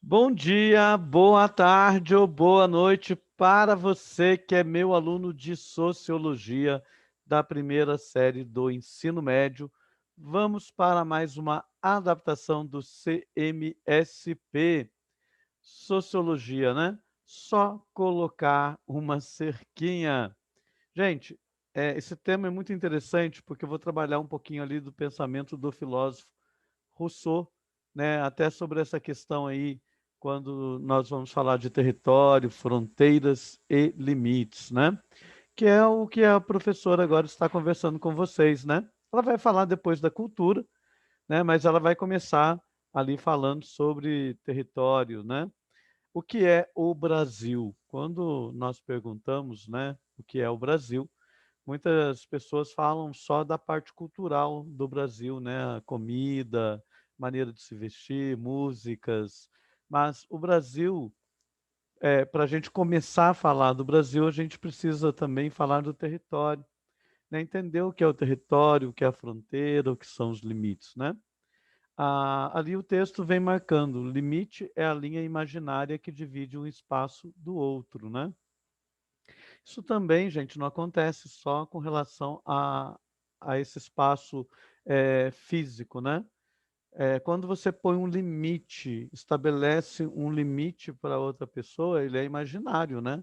Bom dia, boa tarde ou boa noite para você que é meu aluno de Sociologia da primeira série do ensino médio. Vamos para mais uma adaptação do CMSP, Sociologia, né? Só colocar uma cerquinha. Gente, esse tema é muito interessante porque eu vou trabalhar um pouquinho ali do pensamento do filósofo Rousseau, né, até sobre essa questão aí, quando nós vamos falar de território, fronteiras e limites, né? Que é o que a professora agora está conversando com vocês, né? Ela vai falar depois da cultura, né? Mas ela vai começar ali falando sobre território, né? O que é o Brasil? Quando nós perguntamos, né, o que é o Brasil, muitas pessoas falam só da parte cultural do Brasil, né? A comida, maneira de se vestir, músicas. Mas o Brasil, para a gente começar a falar do Brasil, a gente precisa também falar do território, né? Entender o que é o território, o que é a fronteira, o que são os limites, né? Ali o texto vem marcando, o limite é a linha imaginária que divide um espaço do outro, né? Isso também, gente, não acontece só com relação a esse espaço físico, né? Quando você põe um limite, estabelece um limite para outra pessoa, ele é imaginário, né?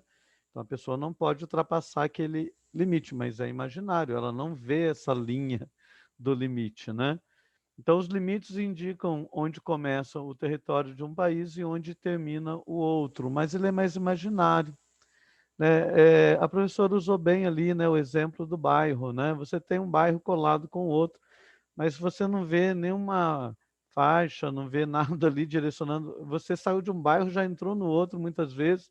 Então a pessoa não pode ultrapassar aquele limite, mas é imaginário, ela não vê essa linha do limite, né? Então os limites indicam onde começa o território de um país e onde termina o outro, mas ele é mais imaginário, né? A professora usou bem ali, né, o exemplo do bairro, né? Você tem um bairro colado com o outro, mas você não vê nenhuma faixa, não vê nada ali direcionando. Você saiu de um bairro, já entrou no outro muitas vezes,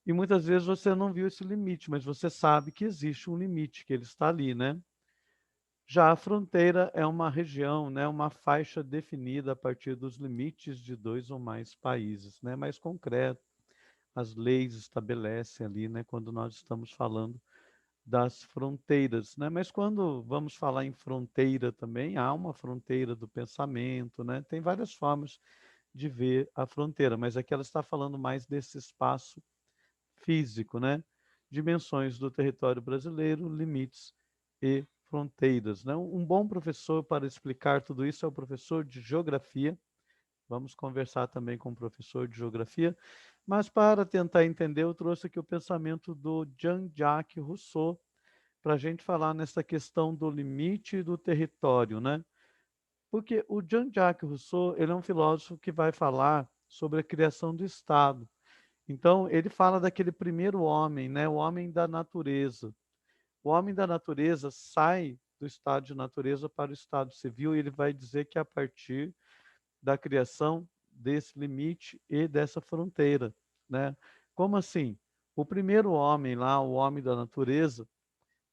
e muitas vezes você não viu esse limite, mas você sabe que existe um limite, que ele está ali, né? Já a fronteira é uma região, né, uma faixa definida a partir dos limites de dois ou mais países, né? Mais concreto, as leis estabelecem ali, né, quando nós estamos falando das fronteiras, né? Mas quando vamos falar em fronteira também, há uma fronteira do pensamento, né? Tem várias formas de ver a fronteira, mas aqui ela está falando mais desse espaço físico, né? Dimensões do território brasileiro, limites e fronteiras, né? Um bom professor para explicar tudo isso é o professor de geografia. Vamos conversar também com o professor de geografia, mas para tentar entender, eu trouxe aqui o pensamento do Jean-Jacques Rousseau, para a gente falar nessa questão do limite do território, né? Porque o Jean-Jacques Rousseau, ele é um filósofo que vai falar sobre a criação do Estado. Então, ele fala daquele primeiro homem, né? O homem da natureza. O homem da natureza sai do estado de natureza para o estado civil e ele vai dizer que é a partir da criação desse limite e dessa fronteira, né? Como assim? O primeiro homem lá, o homem da natureza,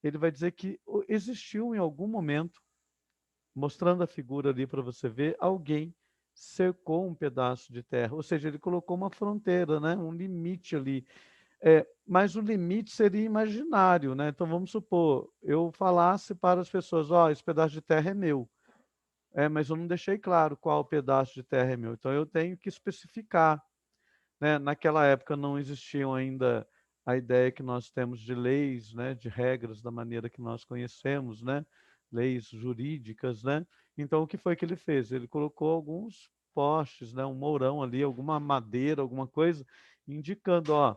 ele vai dizer que existiu em algum momento, mostrando a figura ali para você ver, alguém cercou um pedaço de terra, ou seja, ele colocou uma fronteira, né? Um limite ali. Mas o limite seria imaginário, né? Então vamos supor, eu falasse para as pessoas, ó, esse pedaço de terra é meu. Mas eu não deixei claro qual pedaço de terra é meu. Então eu tenho que especificar, né? Naquela época não existiam ainda a ideia que nós temos de leis, né? De regras da maneira que nós conhecemos, né? Leis jurídicas, né? Então o que foi que ele fez? Ele colocou alguns postes, né? Um mourão ali, alguma madeira, alguma coisa, indicando, ó,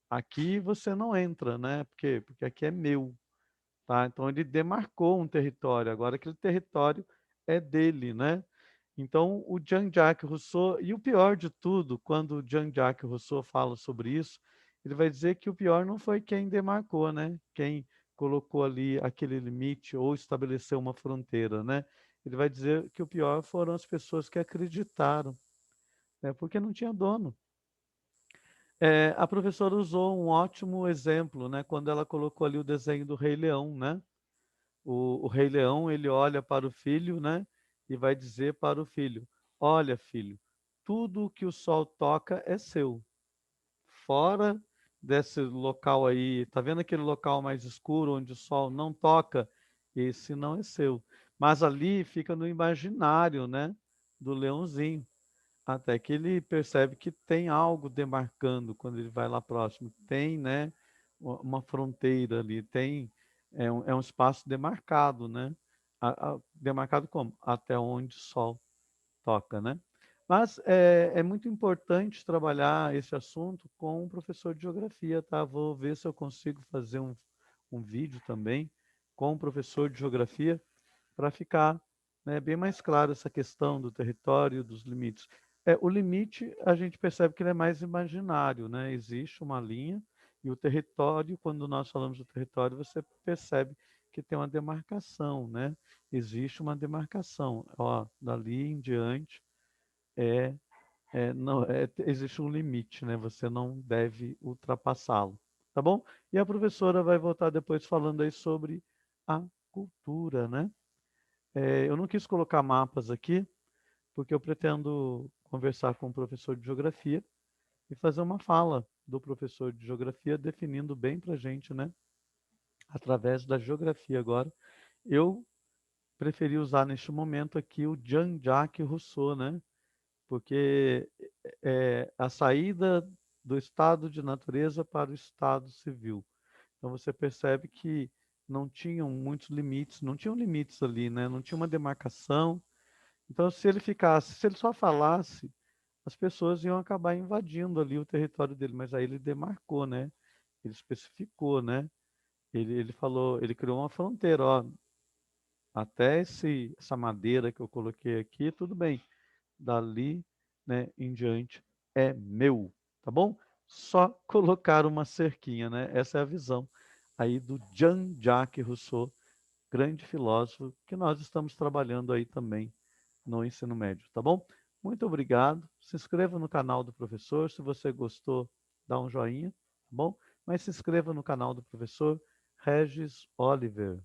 aqui você não entra, né? Por quê? Porque aqui é meu, tá? Então ele demarcou um território. Agora aquele território é dele, né? Então o Jean-Jacques Rousseau, e o pior de tudo, quando o Jean-Jacques Rousseau fala sobre isso, ele vai dizer que o pior não foi quem demarcou, né? Quem colocou ali aquele limite ou estabeleceu uma fronteira, né? Ele vai dizer que o pior foram as pessoas que acreditaram, né? Porque não tinha dono. A professora usou um ótimo exemplo, né, quando ela colocou ali o desenho do Rei Leão, né? O Rei Leão, ele olha para o filho, né, e vai dizer para o filho: olha, filho, tudo que o sol toca é seu. Fora desse local aí, tá vendo aquele local mais escuro onde o sol não toca? Esse não é seu. Mas ali fica no imaginário, né, do leãozinho. até que ele percebe que tem algo demarcando quando ele vai lá próximo. Tem, né, uma fronteira ali, tem, é um espaço demarcado, né? Demarcado como? Até onde o sol toca, né? Mas é muito importante trabalhar esse assunto com um professor de geografia, tá? Vou ver se eu consigo fazer um vídeo também com um professor de geografia para ficar, né, bem mais claro essa questão do território, dos limites. O limite, a gente percebe que ele é mais imaginário, né? Existe uma linha e o território, quando nós falamos do território, você percebe que tem uma demarcação, né? Existe uma demarcação. Ó, dali em diante não, existe um limite, né? Você não deve ultrapassá-lo, tá bom? E a professora vai voltar depois falando aí sobre a cultura, né? Eu não quis colocar mapas aqui, porque eu pretendo conversar com o professor de geografia e fazer uma fala do professor de geografia definindo bem para a gente, né? Através da geografia agora. Eu preferi usar neste momento aqui o Jean-Jacques Rousseau, né? Porque a saída do estado de natureza para o estado civil. Então você percebe que não tinham muitos limites, não tinham limites ali, né? Não tinha uma demarcação. Então, se ele só falasse, as pessoas iam acabar invadindo ali o território dele, mas aí ele demarcou, né? Ele especificou, né? Ele falou, ele criou uma fronteira, ó, até essa madeira que eu coloquei aqui, tudo bem. Dali, né, em diante é meu, tá bom? Só colocar uma cerquinha, né? Essa é a visão aí do Jean-Jacques Rousseau, grande filósofo que nós estamos trabalhando aí também no ensino médio, tá bom? Muito obrigado. Se inscreva no canal do professor. Se você gostou, dá um joinha, tá bom? Mas se inscreva no canal do professor Regis Oliver.